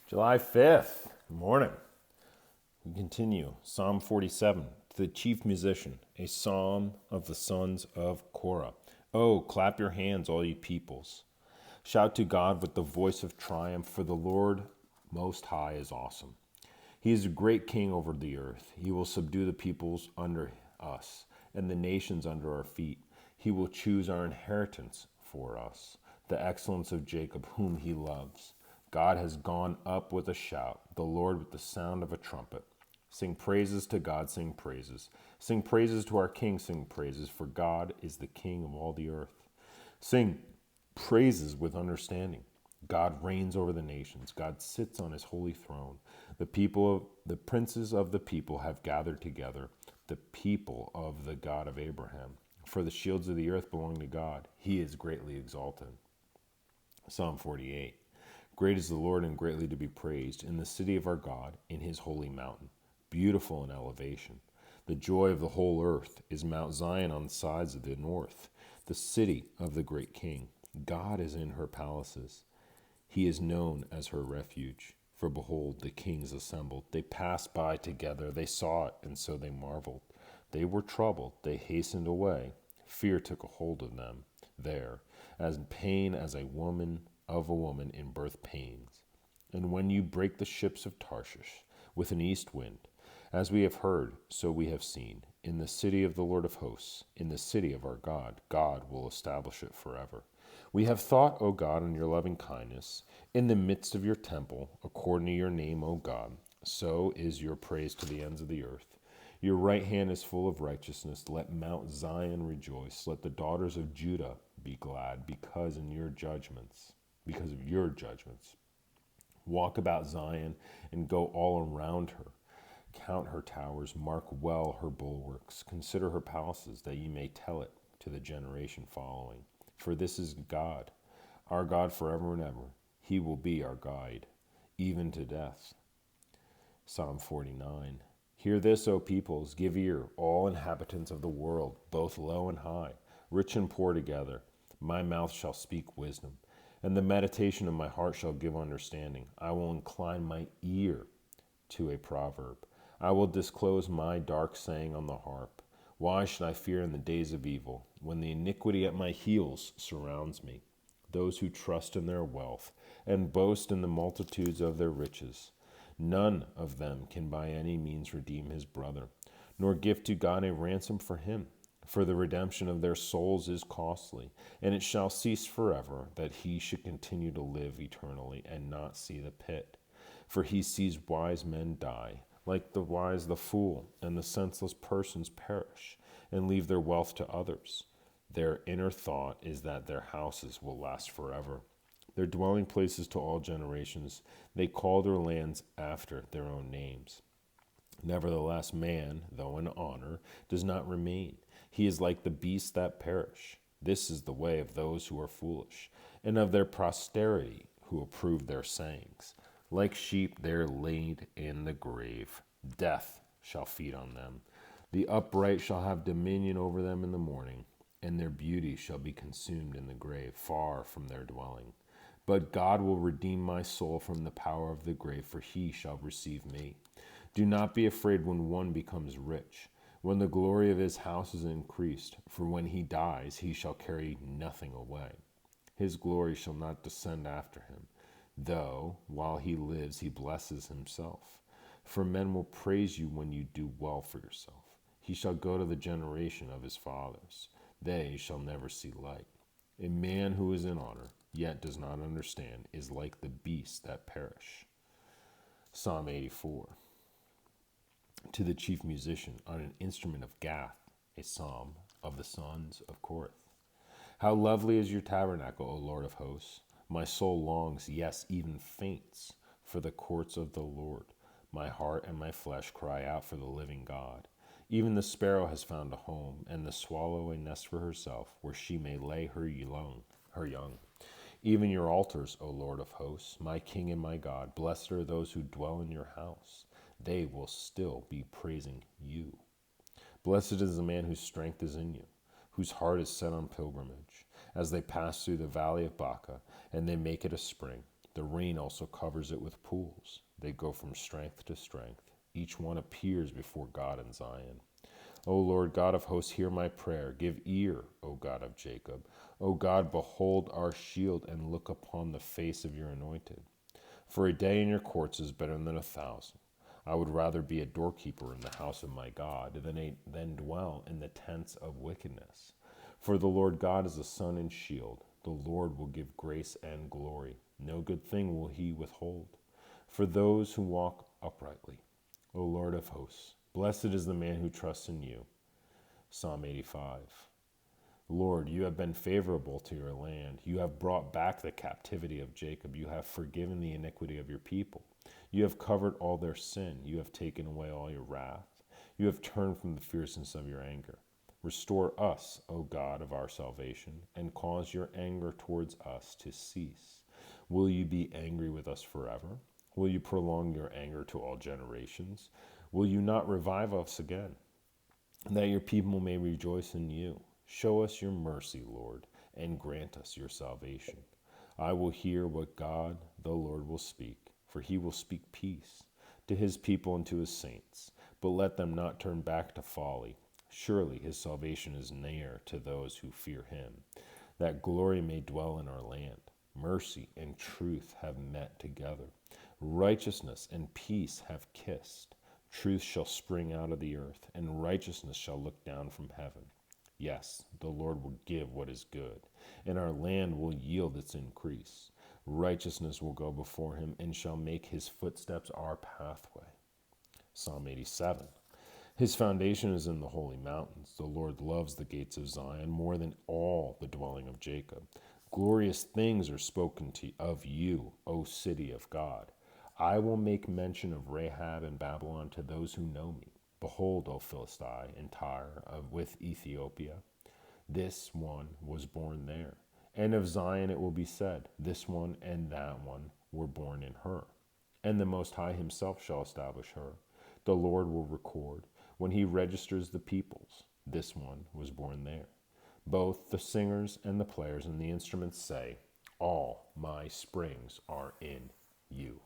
July 5th, good morning. We continue. Psalm 47, to the chief musician, a psalm of the sons of Korah. Oh, clap your hands, all you peoples. Shout to God with the voice of triumph, for the Lord Most High is awesome. He is a great king over the earth. He will subdue the peoples under us and the nations under our feet. He will choose our inheritance for us, the excellence of Jacob, whom he loves. God has gone up with a shout, the Lord with the sound of a trumpet. Sing praises to God, sing praises. Sing praises to our King, sing praises, for God is the King of all the earth. Sing praises with understanding. God reigns over the nations. God sits on his holy throne. The princes of the people have gathered together, the people of the God of Abraham. For the shields of the earth belong to God. He is greatly exalted. Psalm 48. Great is the Lord and greatly to be praised in the city of our God, in his holy mountain, beautiful in elevation. The joy of the whole earth is Mount Zion on the sides of the north, the city of the great king. God is in her palaces. He is known as her refuge. For behold, the kings assembled. They passed by together. They saw it, and so they marveled. They were troubled. They hastened away. Fear took a hold of them there, as pain as a woman in birth pains. And when you break the ships of Tarshish with an east wind, as we have heard, so we have seen, in the city of the Lord of hosts, in the city of our God, God will establish it forever. We have thought, O God, on your loving kindness, in the midst of your temple, according to your name, O God, so is your praise to the ends of the earth. Your right hand is full of righteousness. Let Mount Zion rejoice. Let the daughters of Judah be glad because of your judgments. Walk about Zion and go all around her. Count her towers, mark well her bulwarks. Consider her palaces, that ye may tell it to the generation following. For this is God, our God forever and ever. He will be our guide, even to death. Psalm 49. Hear this, O peoples, give ear, all inhabitants of the world, both low and high, rich and poor together. My mouth shall speak wisdom, and the meditation of my heart shall give understanding. I will incline my ear to a proverb. I will disclose my dark saying on the harp. Why should I fear in the days of evil, when the iniquity at my heels surrounds me? Those who trust in their wealth and boast in the multitudes of their riches. None of them can by any means redeem his brother, nor give to God a ransom for him. For the redemption of their souls is costly, and it shall cease forever, that he should continue to live eternally and not see the pit. For he sees wise men die, like the wise the fool, and the senseless persons perish, and leave their wealth to others. Their inner thought is that their houses will last forever, their dwelling places to all generations. They call their lands after their own names. Nevertheless, man, though in honor, does not remain. He is like the beasts that perish. This is the way of those who are foolish, and of their posterity who approve their sayings. Like sheep they are laid in the grave. Death shall feed on them. The upright shall have dominion over them in the morning, and their beauty shall be consumed in the grave, far from their dwelling. But God will redeem my soul from the power of the grave, for he shall receive me. Do not be afraid when one becomes rich, when the glory of his house is increased, for when he dies, he shall carry nothing away. His glory shall not descend after him, though while he lives he blesses himself. For men will praise you when you do well for yourself. He shall go to the generation of his fathers. They shall never see light. A man who is in honor, yet does not understand, is like the beasts that perish. Psalm 84. To the chief musician on an instrument of Gath, a psalm of the sons of Korah. How lovely is your tabernacle, O Lord of hosts! My soul longs, yes, even faints, for the courts of the Lord. My heart and my flesh cry out for the living God. Even the sparrow has found a home, and the swallow a nest for herself, where she may lay her young. Even your altars, O Lord of hosts, my King and my God, blessed are those who dwell in your house. They will still be praising you. Blessed is the man whose strength is in you, whose heart is set on pilgrimage. As they pass through the valley of Baca, and they make it a spring, The rain also covers it with pools. They go from strength to strength. Each one appears before God in Zion. O Lord God of hosts, hear my prayer. Give ear, O God of Jacob. O God, behold our shield and look upon the face of your anointed. For a day in your courts is better than 1,000. I would rather be a doorkeeper in the house of my God than dwell in the tents of wickedness. For the Lord God is a sun and shield. The Lord will give grace and glory. No good thing will he withhold for those who walk uprightly. O Lord of hosts, blessed is the man who trusts in you. Psalm 85. Lord, you have been favorable to your land. You have brought back the captivity of Jacob. You have forgiven the iniquity of your people. You have covered all their sin. You have taken away all your wrath. You have turned from the fierceness of your anger. Restore us, O God of our salvation, and cause your anger towards us to cease. Will you be angry with us forever? Will you prolong your anger to all generations? Will you not revive us again, that your people may rejoice in you? Show us your mercy, Lord, and grant us your salvation. I will hear what God, the Lord, will speak, for he will speak peace to his people and to his saints. But let them not turn back to folly. Surely his salvation is near to those who fear him, that glory may dwell in our land. Mercy and truth have met together. Righteousness and peace have kissed. Truth shall spring out of the earth, and righteousness shall look down from heaven. Yes, the Lord will give what is good, and our land will yield its increase. Righteousness will go before him, and shall make his footsteps our pathway. Psalm 87. His foundation is in the holy mountains. The Lord loves the gates of Zion more than all the dwelling of Jacob. Glorious things are spoken of you, O city of God. I will make mention of Rahab and Babylon to those who know me. Behold, O Philistine and Tyre with Ethiopia, this one was born there. And of Zion it will be said, this one and that one were born in her. And the Most High himself shall establish her. The Lord will record when he registers the peoples. This one was born there. Both the singers and the players and the instruments say, all my springs are in you.